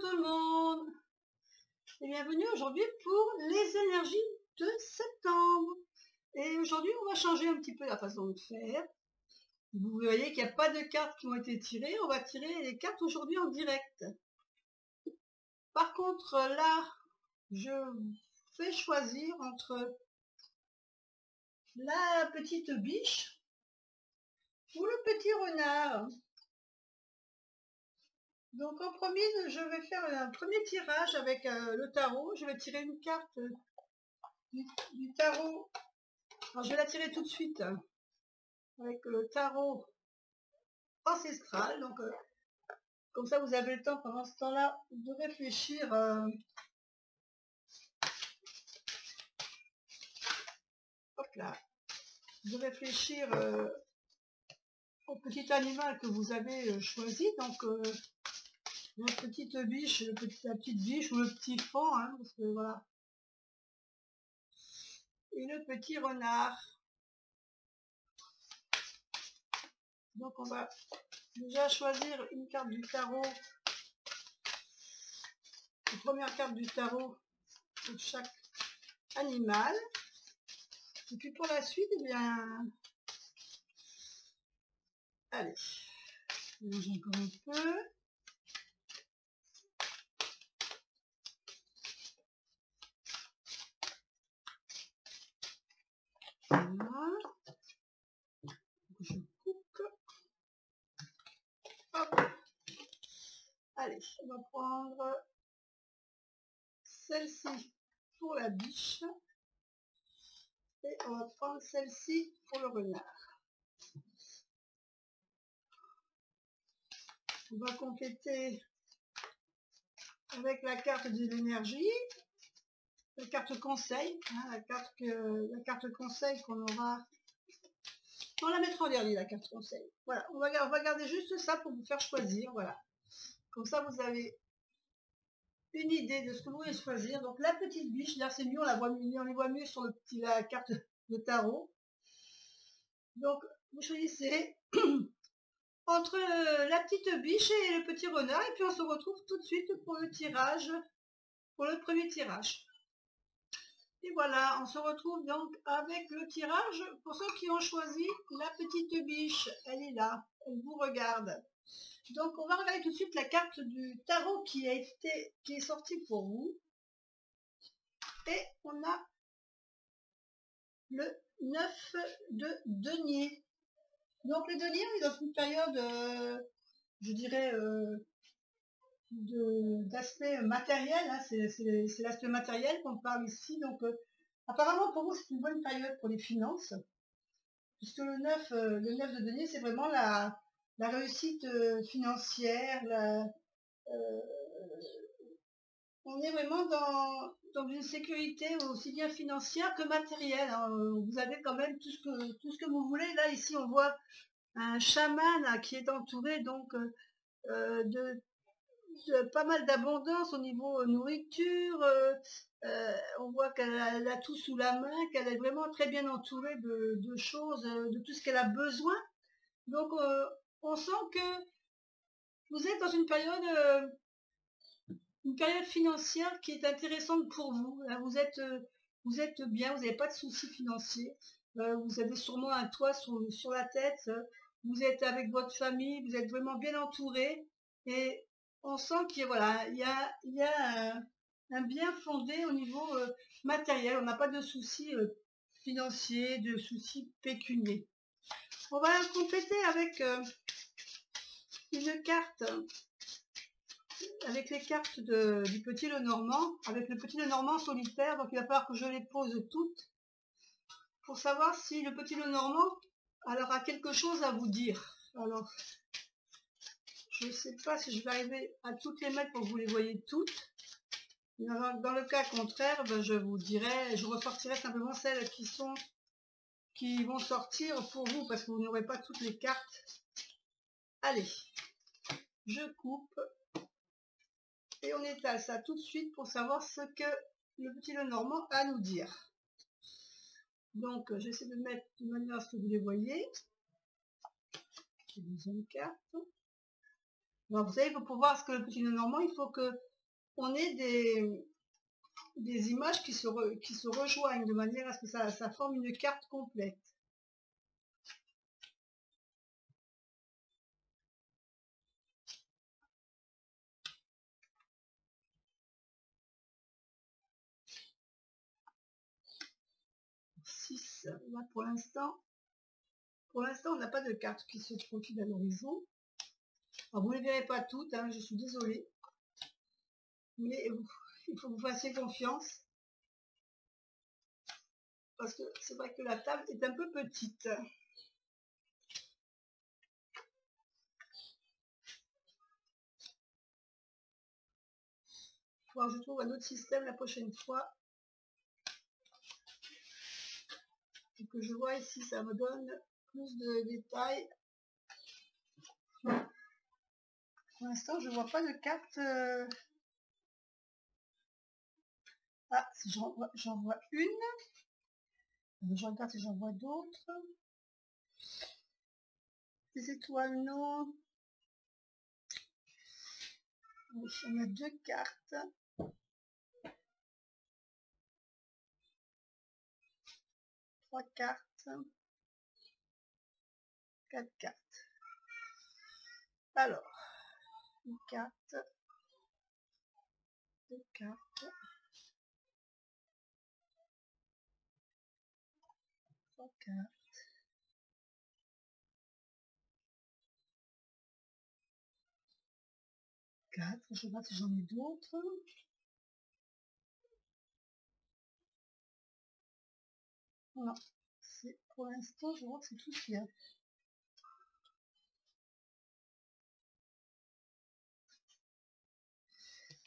tout le monde et bienvenue aujourd'hui pour les énergies de septembre. Et aujourd'hui on va changer un petit peu la façon de faire. Vous voyez qu'il n'y a pas de cartes qui ont été tirées, on va tirer les cartes aujourd'hui en direct. Par contre là, je fais choisir entre la petite biche ou le petit renard. Donc en premier, je vais faire un premier tirage avec le tarot. Je vais tirer une carte du tarot. Alors, je vais la tirer tout de suite avec le tarot ancestral. Donc comme ça, vous avez le temps pendant ce temps-là de réfléchir. Hop là, de réfléchir au petit animal que vous avez choisi. Donc la petite biche, la petite biche ou le petit faon, hein, parce que voilà. Et le petit renard. Donc on va déjà choisir une carte du tarot. La première carte du tarot pour chaque animal. Et puis pour la suite, eh bien, allez, je mélange encore un peu. Voilà. Je coupe. Hop. Allez, on va prendre celle-ci pour la biche. Et on va prendre celle-ci pour le renard. On va compléter avec la carte de l'énergie, la carte conseil, hein, la carte conseil qu'on aura. On la mettra en dernier, la carte conseil. Voilà, on va garder juste ça pour vous faire choisir. Voilà. Comme ça, vous avez une idée de ce que vous voulez choisir. Donc la petite biche, là c'est mieux, on les voit mieux sur la carte de tarot. Donc vous choisissez entre la petite biche et le petit renard, et puis on se retrouve tout de suite pour le tirage, pour le premier tirage. Et voilà, on se retrouve donc avec le tirage pour ceux qui ont choisi la petite biche. Elle est là, elle vous regarde. Donc on va regarder tout de suite la carte du tarot qui est sortie pour vous. Et on a le 9 de denier. Donc le denier, on est dans une période, je dirais, d'aspect matériel, hein, c'est l'aspect matériel qu'on parle ici. Donc apparemment pour vous c'est une bonne période pour les finances, puisque le 9 de denier, c'est vraiment la réussite financière, on est vraiment dans une sécurité aussi bien financière que matérielle, hein. Vous avez quand même tout ce que vous voulez. Là ici on voit un chaman là, qui est entouré donc de pas mal d'abondance au niveau nourriture. On voit qu'elle a tout sous la main, qu'elle est vraiment très bien entourée de choses, de tout ce qu'elle a besoin. Donc on sent que vous êtes dans une période financière qui est intéressante pour vous. Vous êtes bien, vous n'avez pas de soucis financiers, vous avez sûrement un toit sur la tête, vous êtes avec votre famille, vous êtes vraiment bien entouré, et on sent qu'il voilà, il y a un bien fondé au niveau matériel. On n'a pas de soucis financiers, de soucis pécuniers. On va compléter avec une carte, avec les cartes du petit Lenormand, avec le petit Lenormand solitaire. Donc il va falloir que je les pose toutes pour savoir si le petit Lenormand alors a quelque chose à vous dire. Alors je ne sais pas si je vais arriver à toutes les mettre pour que vous les voyez toutes. Dans le cas contraire, ben, je vous dirai, je ressortirai simplement celles qui vont sortir pour vous, parce que vous n'aurez pas toutes les cartes. Allez, je coupe. Et on étale ça tout de suite pour savoir ce que le petit Lenormand a à nous dire. Donc j'essaie de mettre de manière à ce que vous les voyez. Deuxième carte. Alors vous savez, pour voir ce que le petit Lenormand, il faut que on ait des images qui se rejoignent de manière à ce que ça forme une carte complète. Là pour l'instant on n'a pas de carte qui se profile à l'horizon. Vous ne les verrez pas toutes, hein, je suis désolée, mais il faut que vous fassiez confiance parce que c'est vrai que la table est un peu petite. Il faut que je trouve un autre système la prochaine fois. Et que je vois ici, ça me donne plus de détails. Pour l'instant, je ne vois pas de carte. Ah, si j'en vois une. Je regarde si j'en vois d'autres. Des étoiles, non. Oui, on a 2 cartes. 3 cartes. 4 cartes. Alors, une carte. 2 cartes. 3 cartes. 4. Je vois si j'en ai d'autres. Voilà. Pour l'instant, je vois que c'est tout ce qu'il y a.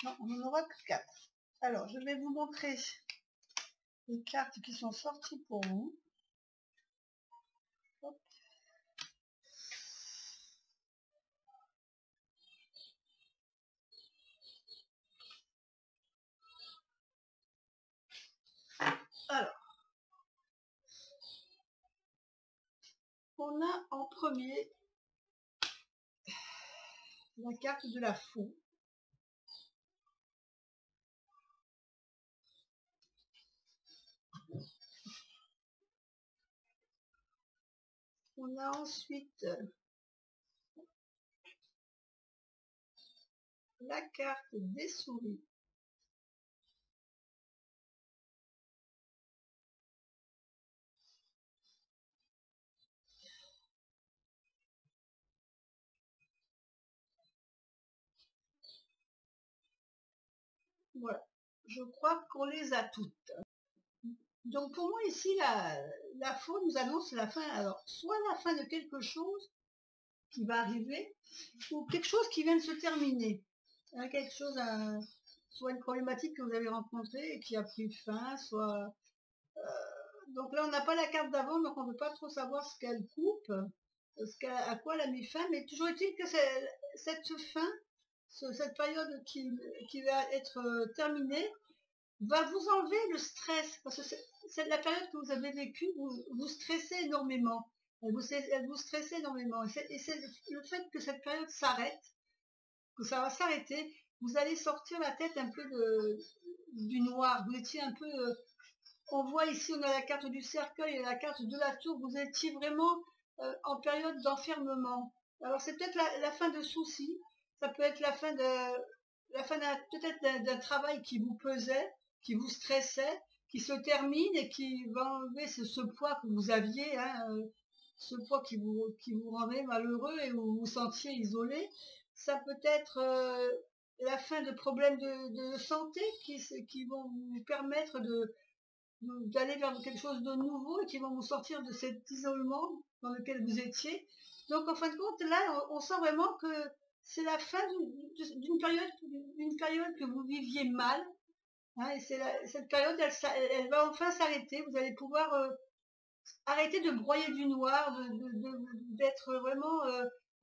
Non, on n'en aura que 4. Alors, je vais vous montrer les cartes qui sont sorties pour vous. Hop. Alors, on a en premier la carte de la faux. On a ensuite la carte des souris. Voilà, je crois qu'on les a toutes. Donc pour moi ici, la faux nous annonce la fin. Alors, soit la fin de quelque chose qui va arriver, ou quelque chose qui vient de se terminer. Hein, quelque chose, soit une problématique que vous avez rencontrée et qui a pris fin, soit... donc là, on n'a pas la carte d'avant, donc on ne peut pas trop savoir ce qu'elle coupe, à quoi elle a mis fin, mais toujours est-il que cette fin, cette période qui va être terminée, va vous enlever le stress, parce que c'est la période que vous avez vécue, vous stressez énormément. Elle vous stresse énormément. Et c'est le fait que cette période s'arrête, que ça va s'arrêter, vous allez sortir la tête un peu du noir. Vous étiez un peu... on voit ici, on a la carte du cercueil et la carte de la tour. Vous étiez vraiment en période d'enfermement. Alors c'est peut-être la fin de soucis. Ça peut être la fin peut-être d'un travail qui vous pesait, qui vous stressait, qui se termine et qui va enlever ce poids que vous aviez, hein, ce poids qui vous rendait malheureux et où vous vous sentiez isolé. Ça peut être la fin de problèmes de santé qui vont vous permettre d'aller vers quelque chose de nouveau et qui vont vous sortir de cet isolement dans lequel vous étiez. Donc en fin de compte, là, on sent vraiment que c'est la fin d'une période que vous viviez mal. Hein, et cette période, elle va enfin s'arrêter. Vous allez pouvoir arrêter de broyer du noir, d'être vraiment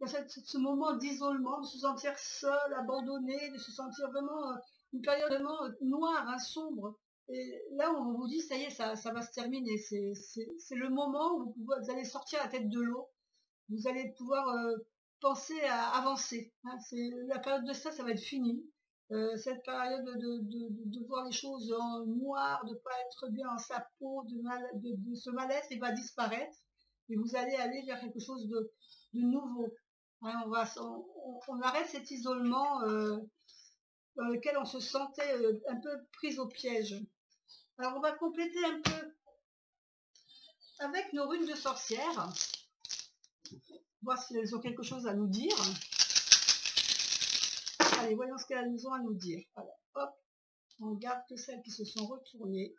dans ce moment d'isolement, de se sentir seul, abandonné, de se sentir vraiment une période vraiment noire, hein, sombre. Et là, on vous dit, ça y est, ça va se terminer. C'est le moment où vous allez sortir la tête de l'eau. Vous allez pouvoir penser à avancer. Hein. La période de ça va être finie. cette période de voir les choses en noir, de ne pas être bien dans sa peau, de ce mal-être, il va disparaître et vous allez aller vers quelque chose de nouveau. Hein, on arrête cet isolement dans lequel on se sentait un peu prise au piège. Alors on va compléter un peu avec nos runes de sorcière, voir si elles ont quelque chose à nous dire. Allez, voyons ce qu'elles ont à nous dire. Alors, hop, on garde que celles qui se sont retournées.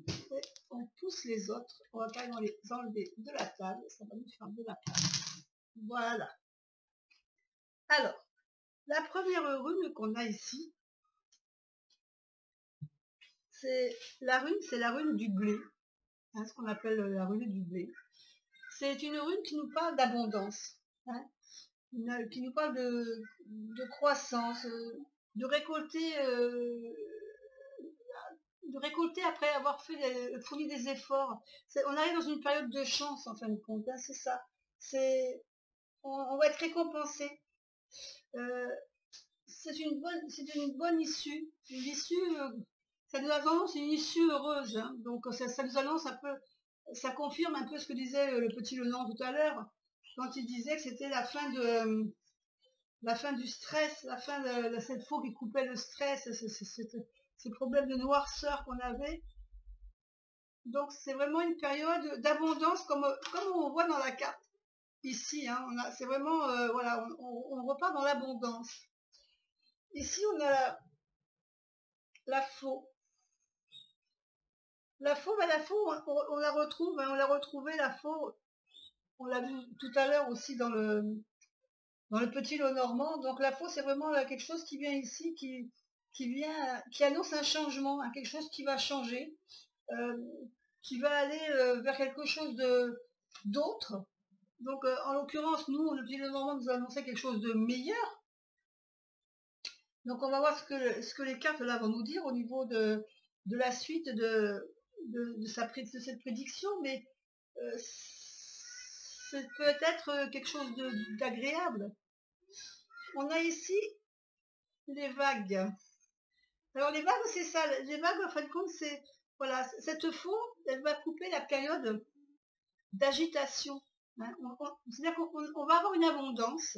Et on pousse les autres. On va carrément les enlever de la table. Ça va nous faire de la place. Voilà. Alors, la première rune qu'on a ici, c'est la rune du blé. Hein, ce qu'on appelle la rune du blé. C'est une rune qui nous parle d'abondance. Hein, qui nous parle de croissance, de récolter après avoir fourni des efforts. On arrive dans une période de chance en fin de compte, hein, c'est ça. On va être récompensé. C'est une bonne issue. Une issue, ça nous annonce une issue heureuse. Hein, donc ça nous annonce un peu, ça confirme un peu ce que disait le petit Lenon tout à l'heure, quand il disait que c'était la fin du stress, la fin de cette faux qui coupait le stress, ces problèmes de noirceur qu'on avait. Donc c'est vraiment une période d'abondance comme on voit dans la carte ici. Hein, c'est vraiment, voilà, on repart dans l'abondance. Ici on a la faux. La faux, on la retrouve, hein, on l'a retrouvée la faux. On l'a vu tout à l'heure aussi dans le petit Lenormand. Donc la faux, c'est vraiment quelque chose qui vient ici, qui annonce un changement, hein, quelque chose qui va changer, qui va aller vers quelque chose d'autre. Donc en l'occurrence, nous, le petit Lenormand nous a annoncé quelque chose de meilleur. Donc on va voir ce que les cartes là vont nous dire au niveau de la suite de cette prédiction, mais c'est peut-être quelque chose d'agréable. On a ici les vagues. Alors les vagues, c'est ça. Les vagues, en fin de compte, c'est, voilà, cette faux, elle va couper la période d'agitation. Hein. C'est-à-dire qu'on va avoir une abondance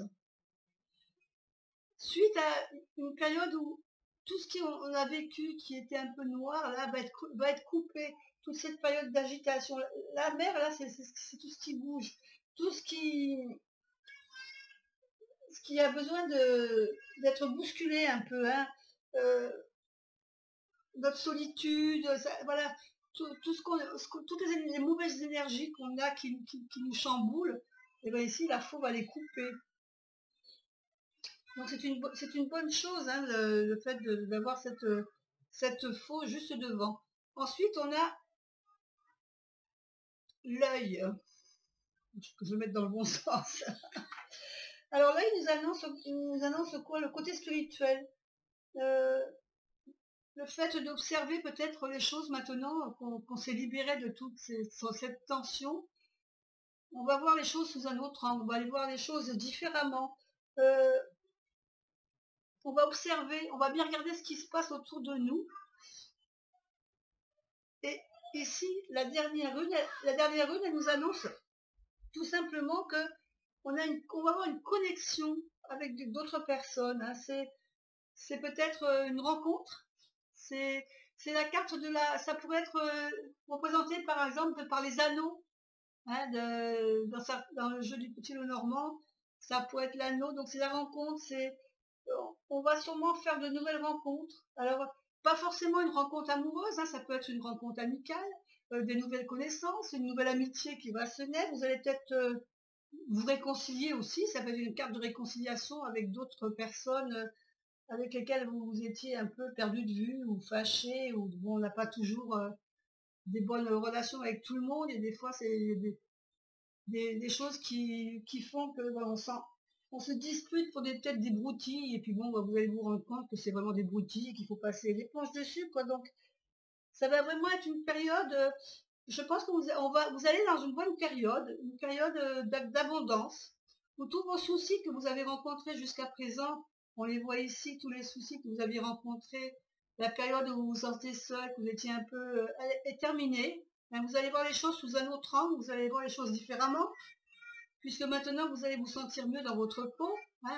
suite à une période où tout ce qu'on a vécu, qui était un peu noir, là, va être coupé. Toute cette période d'agitation. La mer, là, c'est tout ce qui bouge. Tout ce qui a besoin d'être bousculé un peu, hein. Notre solitude, voilà, toutes les mauvaises énergies qu'on a qui nous chamboulent, et bien ici la faux va les couper. Donc c'est une bonne chose, hein, le fait d'avoir cette faux juste devant. Ensuite on a l'œil, que je vais mettre dans le bon sens. Alors là, il nous annonce quoi? Le côté spirituel. Le fait d'observer peut-être les choses maintenant qu'on s'est libéré de toute cette tension. On va voir les choses sous un autre angle, on va aller voir les choses différemment. On va observer, on va bien regarder ce qui se passe autour de nous. Et ici, la dernière rune, elle nous annonce tout simplement que on va avoir une connexion avec d'autres personnes. Hein. C'est peut-être une rencontre. C'est la carte de la... Ça pourrait être représenté par exemple par les anneaux. Hein, dans le jeu du petit Lenormand. Ça pourrait être l'anneau. Donc c'est la rencontre. On va sûrement faire de nouvelles rencontres. Alors, pas forcément une rencontre amoureuse. Hein, ça peut être une rencontre amicale. Des nouvelles connaissances. Une nouvelle amitié qui va se naître. Vous allez peut-être... vous réconcilier aussi, ça peut être une carte de réconciliation avec d'autres personnes avec lesquelles vous étiez un peu perdu de vue ou fâché, ou bon, on n'a pas toujours des bonnes relations avec tout le monde, et des fois c'est des choses qui font que ben, on se dispute pour peut-être des broutilles, et puis bon, ben, vous allez vous rendre compte que c'est vraiment des broutilles et qu'il faut passer l'éponge dessus, quoi. Donc ça va vraiment être une période... je pense que vous allez dans une bonne période, une période d'abondance. Où tous vos soucis que vous avez rencontrés jusqu'à présent, on les voit ici, tous les soucis que vous aviez rencontrés, la période où vous vous sentez seul, que vous étiez un peu, est terminée. Vous allez voir les choses sous un autre angle, vous allez voir les choses différemment, puisque maintenant vous allez vous sentir mieux dans votre peau.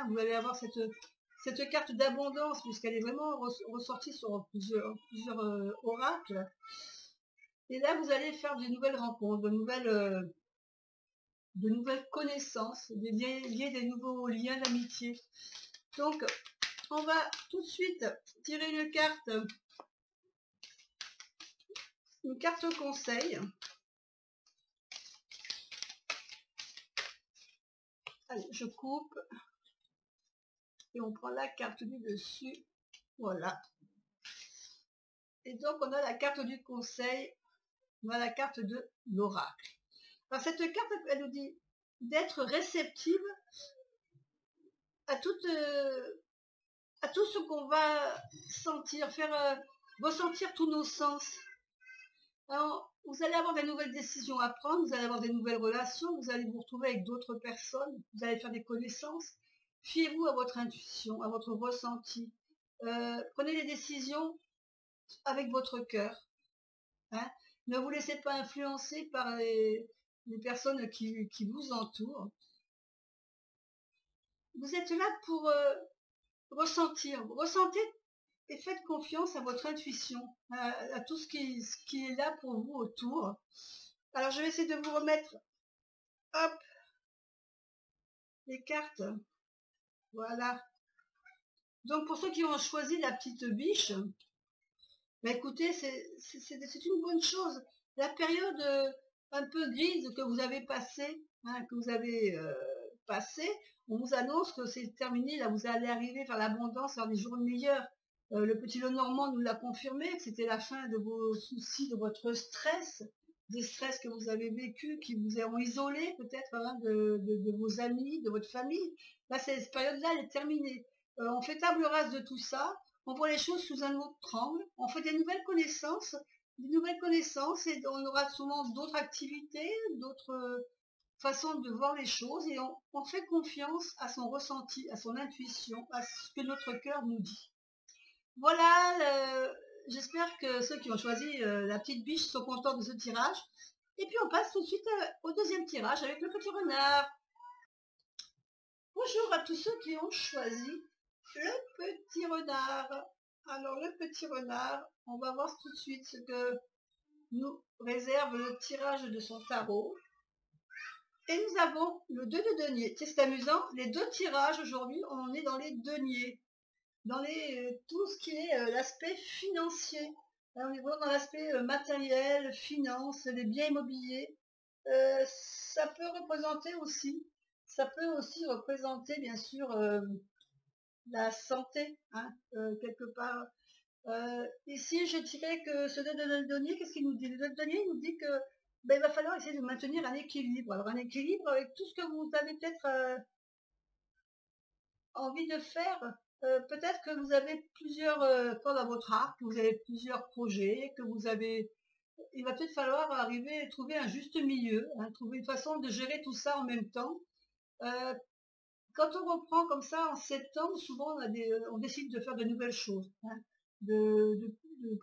Vous allez avoir cette carte d'abondance, puisqu'elle est vraiment ressortie sur plusieurs oracles. Et là, vous allez faire de nouvelles rencontres, de nouvelles connaissances, lier des nouveaux liens d'amitié. Donc, on va tout de suite tirer une carte conseil. Allez, je coupe et on prend la carte du dessus. Voilà. Et donc, on a la carte du conseil, on a la carte de l'oracle. Alors, cette carte, elle nous dit d'être réceptive à tout ce qu'on va sentir, faire ressentir tous nos sens. Alors, vous allez avoir des nouvelles décisions à prendre, vous allez avoir des nouvelles relations, vous allez vous retrouver avec d'autres personnes, vous allez faire des connaissances. Fiez-vous à votre intuition, à votre ressenti. Prenez les décisions avec votre cœur. Ne vous laissez pas influencer par les personnes qui vous entourent. Vous êtes là pour ressentir. Ressentez et faites confiance à votre intuition, à tout ce qui est là pour vous autour. Alors, je vais essayer de vous remettre, hop, les cartes. Voilà. Donc, pour ceux qui ont choisi la petite biche, écoutez, c'est une bonne chose. La période un peu grise que vous avez passée, on vous annonce que c'est terminé, là vous allez arriver vers l'abondance, vers des jours meilleurs. Le petit Lenormand nous l'a confirmé, que c'était la fin de vos soucis, de votre stress, des stress que vous avez vécu, qui vous ont isolé peut-être de vos amis, de votre famille. Là, cette période-là, elle est terminée. On fait table rase de tout ça, on voit les choses sous un autre angle, on fait des nouvelles connaissances, et on aura souvent d'autres activités, d'autres façon de voir les choses, et on fait confiance à son ressenti, à son intuition, à ce que notre cœur nous dit. Voilà, j'espère que ceux qui ont choisi la petite biche sont contents de ce tirage. Et puis on passe tout de suite au deuxième tirage avec le petit renard. Bonjour à tous ceux qui ont choisi le petit renard. Alors le petit renard, on va voir tout de suite ce que nous réserve le tirage de son tarot. Et nous avons le 2 de denier. C'est amusant, les deux tirages aujourd'hui, on est dans les deniers, dans tout ce qui est l'aspect financier. On est vraiment dans l'aspect matériel, finance, les biens immobiliers. Ça peut aussi représenter bien sûr la santé, quelque part. Ici, je dirais que ce 2 de denier, qu'est-ce qu'il nous dit? Le 2 de denier, il nous dit que il va falloir essayer de maintenir un équilibre. Alors un équilibre avec tout ce que vous avez peut-être envie de faire. Peut-être que vous avez plusieurs cordes à votre arc, que vous avez plusieurs projets, il va peut-être falloir arriver à trouver un juste milieu, trouver une façon de gérer tout ça en même temps. Quand on reprend comme ça en septembre, souvent on décide de faire de nouvelles choses, de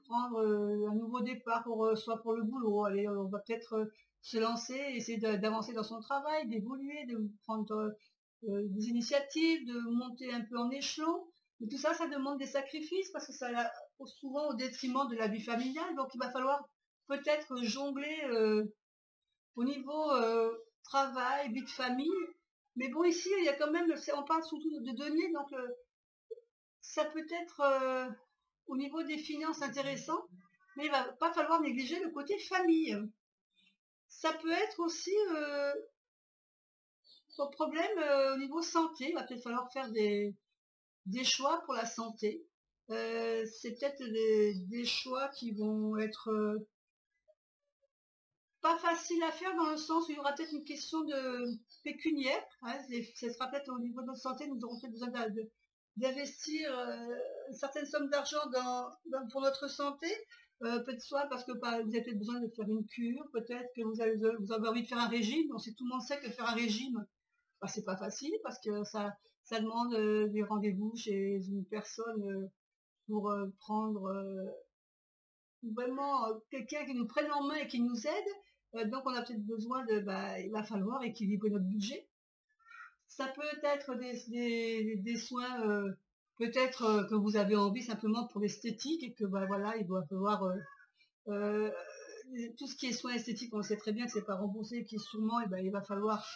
prendre un nouveau départ, soit pour le boulot. Allez, on va peut-être se lancer, essayer d'avancer dans son travail, d'évoluer, de prendre des initiatives, de monter un peu en échelon. Mais tout ça, ça demande des sacrifices parce que ça va souvent au détriment de la vie familiale. Donc il va falloir peut-être jongler au niveau travail, vie de famille. Mais bon, ici, il y a quand même, on parle surtout de deniers, donc ça peut être au niveau des finances intéressant, mais il va pas falloir négliger le côté famille. Ça peut être aussi son problème au niveau santé. Il va peut-être falloir faire des choix pour la santé. C'est peut-être des choix qui vont être pas faciles à faire, dans le sens où il y aura peut-être une question de pécuniaire. Ce sera peut-être au niveau de notre santé, nous aurons peut-être besoin d'investir une certaine somme d'argent pour notre santé, peut-être soit parce que vous avez peut-être besoin de faire une cure, peut-être que vous avez envie de faire un régime. Donc, tout le monde sait que faire un régime, bah, c'est pas facile parce que ça demande des rendez-vous chez une personne pour prendre vraiment quelqu'un qui nous prenne en main et qui nous aide. Donc on a peut-être besoin il va falloir équilibrer notre budget. Ça peut être des soins peut-être que vous avez envie simplement pour l'esthétique et que voilà, il va falloir euh, tout ce qui est soins esthétiques, on sait très bien que c'est pas remboursé, qui est sûrement, il va falloir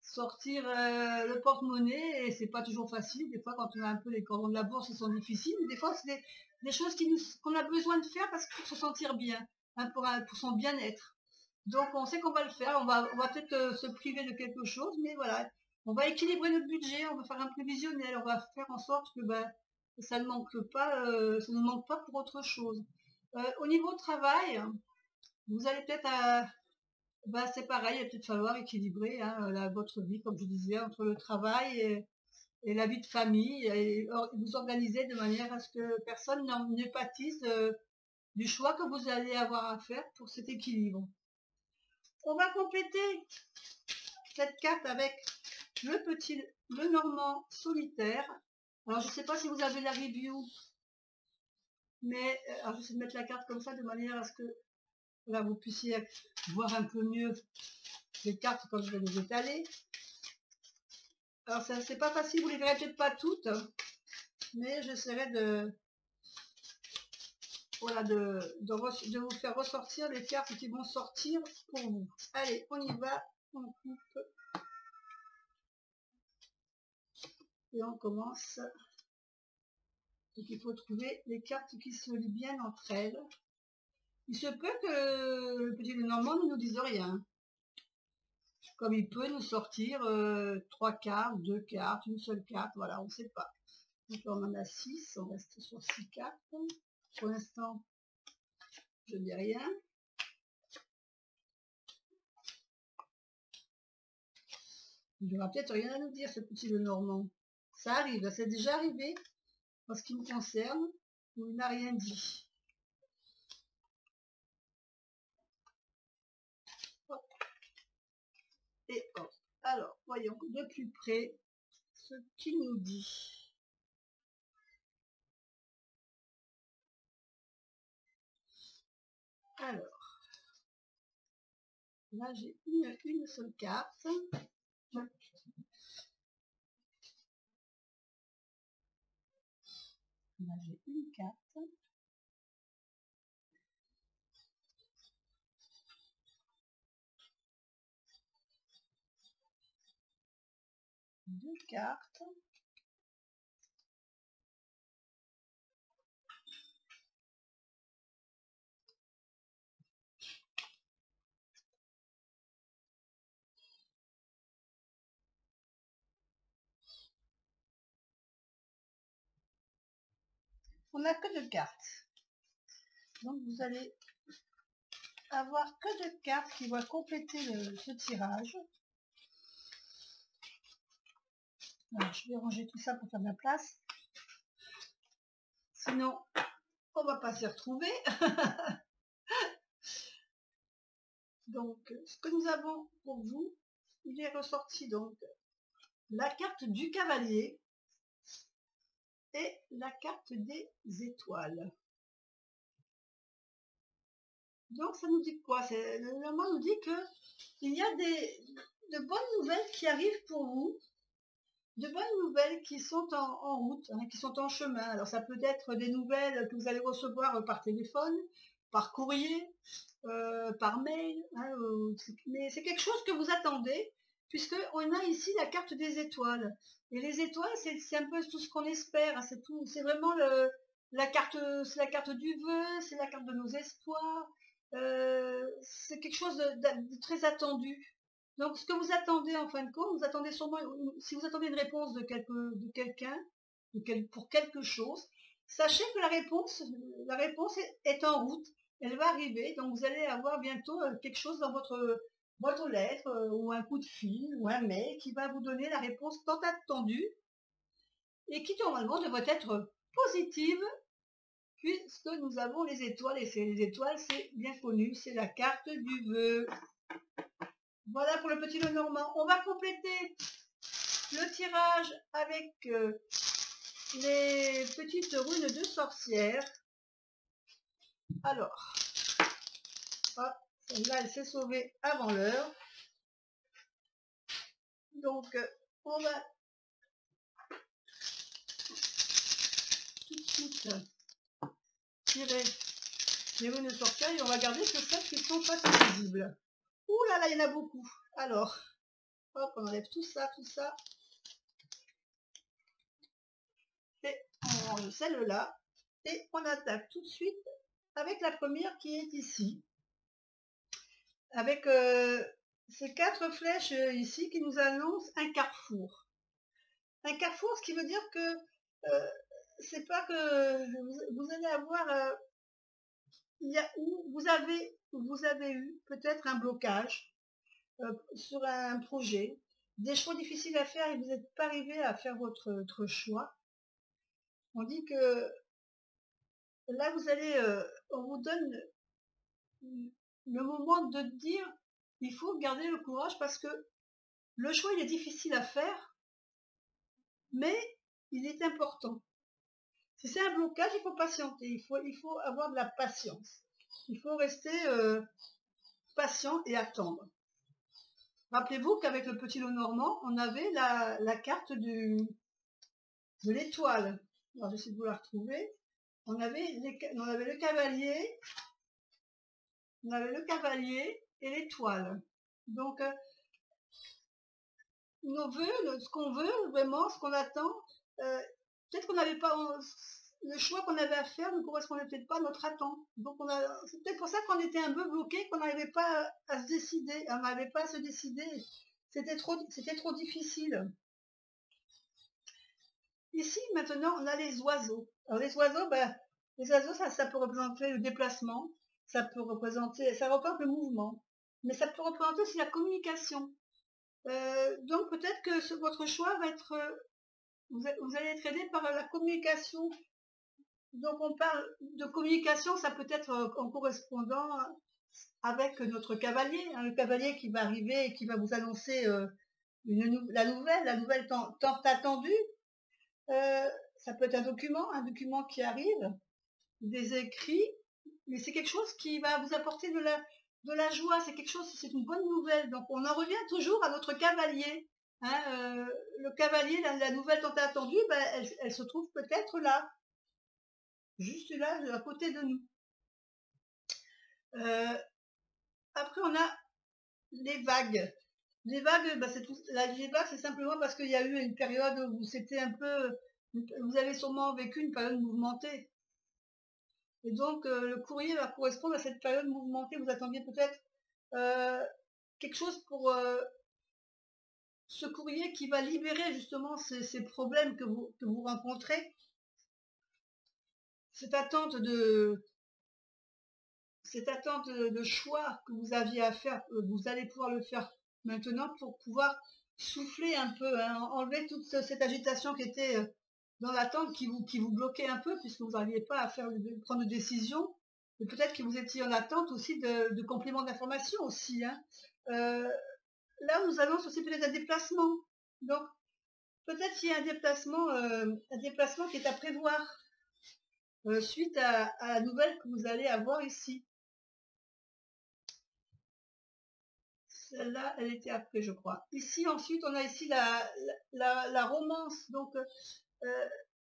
sortir le porte-monnaie et c'est pas toujours facile. Des fois, quand on a un peu les cordons de la bourse, ils sont difficiles. Mais des fois, c'est des choses qu'on a besoin de faire parce qu'il faut se sentir bien, hein, pour son bien-être. Donc, on sait qu'on va le faire. On va peut-être se priver de quelque chose, mais voilà, on va équilibrer notre budget, on va faire un prévisionnel, on va faire en sorte que ça ne manque pas, ça ne manque pas pour autre chose. Au niveau travail, vous allez peut-être c'est pareil, il va peut-être falloir équilibrer votre vie, comme je disais, entre le travail et la vie de famille, et vous organiser de manière à ce que personne ne pâtisse du choix que vous allez avoir à faire pour cet équilibre. On va compléter cette carte avec le Normand solitaire. Alors je ne sais pas si vous avez la review, mais alors, j'essaie de mettre la carte comme ça de manière à ce que là vous puissiez voir un peu mieux les cartes comme je vais les étaler. Alors ça c'est pas facile, vous les verrez peut-être pas toutes, mais j'essaierai de vous faire ressortir les cartes qui vont sortir pour vous. Allez, on y va, on coupe et on commence. Donc il faut trouver les cartes qui se lient bien entre elles. Il se peut que le petit Lenormand ne nous dise rien. Comme il peut nous sortir 3 cartes, 2 cartes, une seule carte, voilà, on ne sait pas. Donc on en a 6, on reste sur 6 cartes. Pour l'instant, je dis rien. Il n'aura peut-être rien à nous dire, ce petit Lenormand. Ça arrive, c'est déjà arrivé, en ce qui me concerne, où il n'a rien dit. Hop. Et hop. Alors, voyons de plus près ce qu'il nous dit. Alors, là j'ai une seule carte. Là j'ai une carte. Deux cartes. On n'a que 2 cartes. Donc vous allez avoir que 2 cartes qui vont compléter ce tirage. Alors, je vais ranger tout ça pour faire de la place. Sinon, on va pas s'y retrouver. Donc, ce que nous avons pour vous, il est ressorti donc la carte du cavalier et la carte des étoiles. Donc ça nous dit quoi? Le Normand nous dit que il y a de bonnes nouvelles qui arrivent pour vous, de bonnes nouvelles qui sont en route, hein, qui sont en chemin. Alors ça peut être des nouvelles que vous allez recevoir par téléphone, par courrier, par mail, hein, mais c'est quelque chose que vous attendez, puisque on a ici la carte des étoiles. Et les étoiles, c'est un peu tout ce qu'on espère, hein, c'est vraiment la carte du vœu, c'est la carte de nos espoirs. C'est quelque chose de très attendu. Donc, ce que vous attendez en fin de compte, vous attendez sûrement, si vous attendez une réponse de quelqu'un, pour quelque chose, sachez que la réponse est en route, elle va arriver, donc vous allez avoir bientôt quelque chose dans votre boîte aux lettres, ou un coup de fil, ou un mail qui va vous donner la réponse tant attendue, et qui normalement devrait être positive, puisque nous avons les étoiles, et les étoiles, c'est bien connu, c'est la carte du vœu. Voilà pour le petit Lenormand. On va compléter le tirage avec les petites runes de sorcière. Alors, celle-là, elle s'est sauvée avant l'heure. Donc, on va tout de suite tirer les runes de sorcière et on va garder que celles qui sont pas très visibles. Ouh là là, il y en a beaucoup. Alors, hop, on enlève tout ça. Et on enlève celle-là. Et on attaque tout de suite avec la première qui est ici. Avec ces 4 flèches ici qui nous annoncent un carrefour. Un carrefour, ce qui veut dire que c'est pas que vous allez avoir... vous avez eu peut-être un blocage sur un projet, des choix difficiles à faire et vous n'êtes pas arrivé à faire votre choix. On dit que là, vous allez, on vous donne le moment de dire, il faut garder le courage parce que le choix, il est difficile à faire, mais il est important. Si c'est un blocage, il faut patienter, il faut avoir de la patience. Il faut rester patient et attendre. Rappelez-vous qu'avec le petit lot normand, on avait la carte de l'étoile. Alors, j'essaie de vous la retrouver. On avait le cavalier, et l'étoile. Donc, nos vœux, ce qu'on veut vraiment, ce qu'on attend, peut-être qu'on n'avait pas, le choix qu'on avait à faire ne correspondait peut-être pas à notre attente. Donc c'est peut-être pour ça qu'on était un peu bloqué, qu'on n'arrivait pas à se décider, C'était trop difficile. Ici, maintenant, on a les oiseaux. Alors les oiseaux, ça peut représenter le déplacement, ça représente le mouvement, mais ça peut représenter aussi la communication. Donc peut-être que votre choix va être, vous allez être aidé par la communication. Donc on parle de communication, ça peut être en correspondant avec notre cavalier, le cavalier qui va arriver et qui va vous annoncer la nouvelle tant attendue. Ça peut être un document qui arrive, des écrits, mais c'est quelque chose qui va vous apporter de la joie, c'est une bonne nouvelle. Donc on en revient toujours à notre cavalier. Le cavalier, la nouvelle tant attendue, elle se trouve peut-être là, juste là, à côté de nous. Après, on a les vagues. Les vagues, les vagues, c'est simplement parce qu'il y a eu une période où c'était un peu... Vous avez sûrement vécu une période mouvementée. Et donc, le courrier va correspondre à cette période mouvementée. Vous attendiez peut-être quelque chose pour ce courrier qui va libérer justement ces problèmes que vous rencontrez. Cette attente de choix que vous aviez à faire, vous allez pouvoir le faire maintenant pour pouvoir souffler un peu, enlever toute cette agitation qui était dans l'attente, qui vous bloquait un peu puisque vous n'arriviez pas à prendre de décision. Et peut-être que vous étiez en attente aussi de compléments d'information aussi. Là, on nous annonce aussi peut-être un déplacement. Donc, peut-être qu'il y a un déplacement qui est à prévoir suite à la nouvelle que vous allez avoir ici. Celle-là, elle était après, je crois. Ici, ensuite, on a ici la romance. Donc,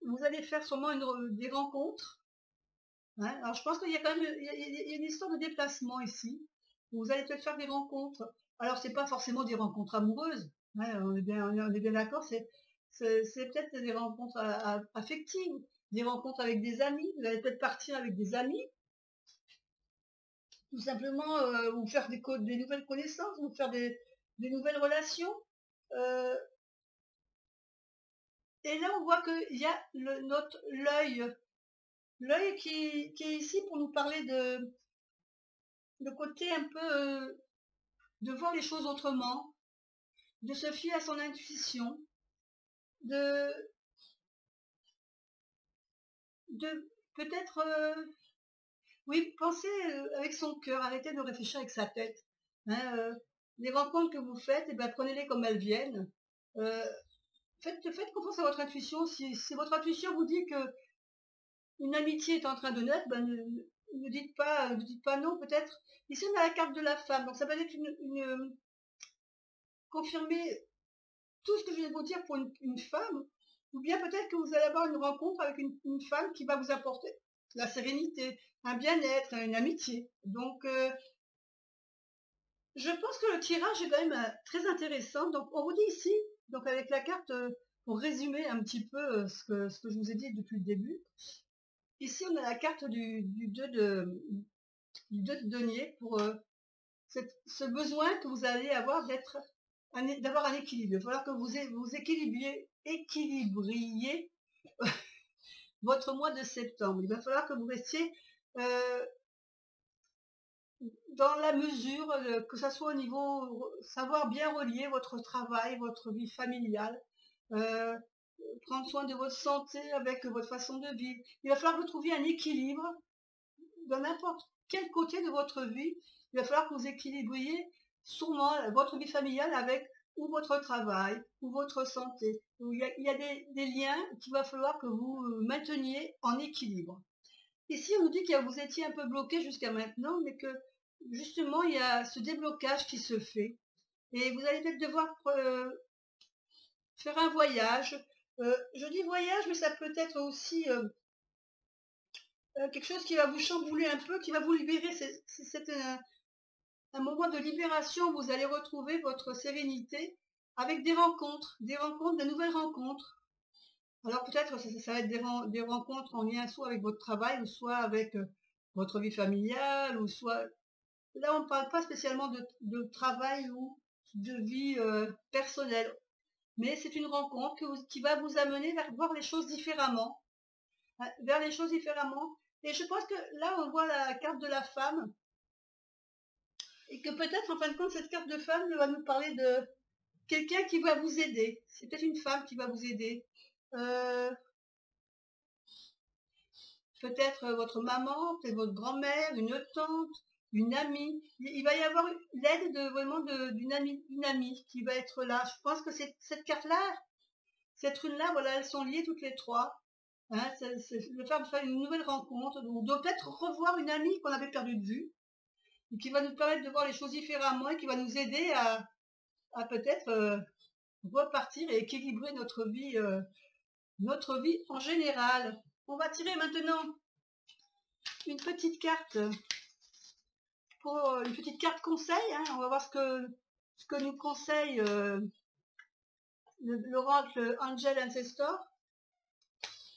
vous allez faire sûrement des rencontres. Alors, je pense qu'il y a quand même il y a une histoire de déplacement ici. Vous allez peut-être faire des rencontres. Alors, c'est pas forcément des rencontres amoureuses. On est bien d'accord. C'est peut-être des rencontres affectives, des rencontres avec des amis. Vous allez peut-être partir avec des amis. Tout simplement vous faire des nouvelles connaissances, vous faire des nouvelles relations. Et là, on voit qu'il y a l'œil qui est ici pour nous parler de côté un peu de voir les choses autrement, de se fier à son intuition, de peut-être oui, pensez avec son cœur, arrêtez de réfléchir avec sa tête. Les rencontres que vous faites, prenez-les comme elles viennent. Faites confiance à votre intuition. Si votre intuition vous dit que une amitié est en train de naître, ben, ne dites pas non, peut-être. Ici, on a la carte de la femme, donc ça va être confirmer tout ce que je viens de vous dire pour une femme, ou bien peut-être que vous allez avoir une rencontre avec une femme qui va vous apporter la sérénité, un bien-être, une amitié. Donc, je pense que le tirage est quand même très intéressant. Donc, on vous dit ici, donc avec la carte, pour résumer un petit peu ce que je vous ai dit depuis le début, ici on a la carte du 2 de denier pour ce besoin que vous allez avoir d'avoir un équilibre. Il va falloir que vous équilibriez votre mois de septembre. Il va falloir que vous restiez dans la mesure, que ça soit au niveau, savoir bien relier votre travail, votre vie familiale, prendre soin de votre santé avec votre façon de vivre. Il va falloir que vous trouviez un équilibre dans n'importe quel côté de votre vie. Il va falloir que vous équilibriez sûrement votre vie familiale avec ou votre travail, ou votre santé. Il y a des liens qu'il va falloir que vous mainteniez en équilibre. Ici, on nous dit que vous étiez un peu bloqué jusqu'à maintenant, mais que justement, il y a ce déblocage qui se fait. Et vous allez peut-être devoir faire un voyage. Je dis voyage, mais ça peut être aussi quelque chose qui va vous chambouler un peu, qui va vous libérer. C'est un moment de libération où vous allez retrouver votre sérénité avec des rencontres, de nouvelles rencontres. Alors peut-être ça va être des rencontres en lien soit avec votre travail, ou soit avec votre vie familiale, ou soit... Là, on ne parle pas spécialement de travail ou de vie personnelle, mais c'est une rencontre qui va vous amener vers voir les choses différemment, vers les choses différemment. Et je pense que là, on voit la carte de la femme, et que peut-être, en fin de compte, cette carte de femme va nous parler de quelqu'un qui va vous aider. C'est peut-être une femme qui va vous aider. Peut-être votre maman, peut-être votre grand-mère, une tante, une amie. Il va y avoir l'aide d'une amie qui va être là. Je pense que cette carte-là, cette rune-là, voilà, elles sont liées toutes les trois. Hein, c'est le faire une nouvelle rencontre, ou de peut-être revoir une amie qu'on avait perdue de vue, et qui va nous permettre de voir les choses différemment, et qui va nous aider à peut-être repartir et équilibrer notre vie en général. On va tirer maintenant une petite carte une petite carte conseil. Hein. On va voir ce que nous conseille l'oracle Angel Ancestor.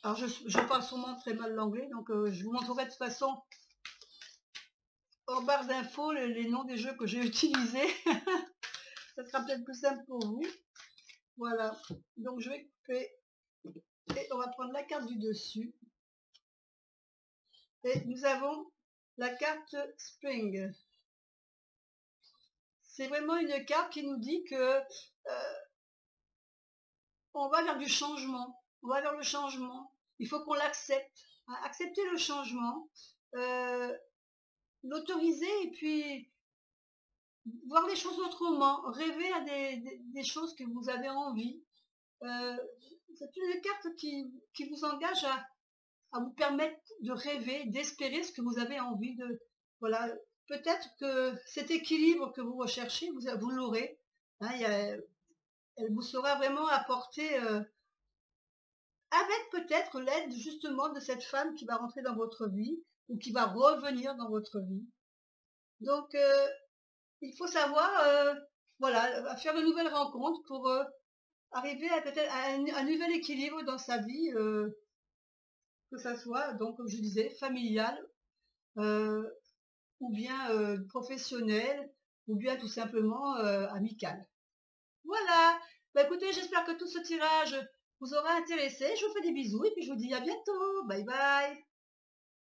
Alors je parle sûrement très mal l'anglais, donc je vous montrerai de toute façon hors barre d'infos les noms des jeux que j'ai utilisés. Ça sera peut-être plus simple pour vous. Voilà, donc je vais couper et on va prendre la carte du dessus. Et nous avons la carte Spring. C'est vraiment une carte qui nous dit que on va vers du changement. On va vers le changement. Il faut qu'on l'accepte. Hein. Accepter le changement, l'autoriser et puis voir les choses autrement, rêver à des choses que vous avez envie. C'est une carte qui vous engage à vous permettre de rêver, d'espérer ce que vous avez envie de... Voilà, peut-être que cet équilibre que vous recherchez, vous l'aurez. Hein, elle vous sera vraiment apportée avec peut-être l'aide justement de cette femme qui va rentrer dans votre vie ou qui va revenir dans votre vie. Donc, il faut savoir, voilà, à faire de nouvelles rencontres pour arriver à peut-être un nouvel équilibre dans sa vie, que ça soit, donc, comme je disais, familial, ou bien professionnel, ou bien tout simplement amical. Voilà, bah, écoutez, j'espère que tout ce tirage vous aura intéressé. Je vous fais des bisous et puis je vous dis à bientôt. Bye bye.